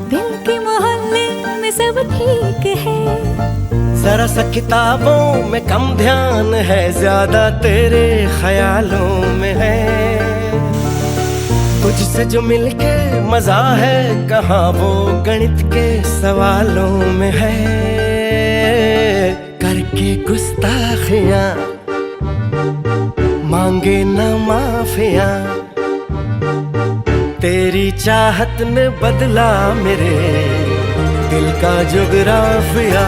दिल के मोहल्ले में सब ठीक है। जरा सा किताबों में कम ध्यान है, ज्यादा तेरे ख्यालों में है। तुझसे जो मिलके मजा है, कहाँ वो गणित के सवालों में है। करके गुस्ताखियां मांगे न माफियां, तेरी चाहत ने बदला मेरे दिल का जुगराफिया।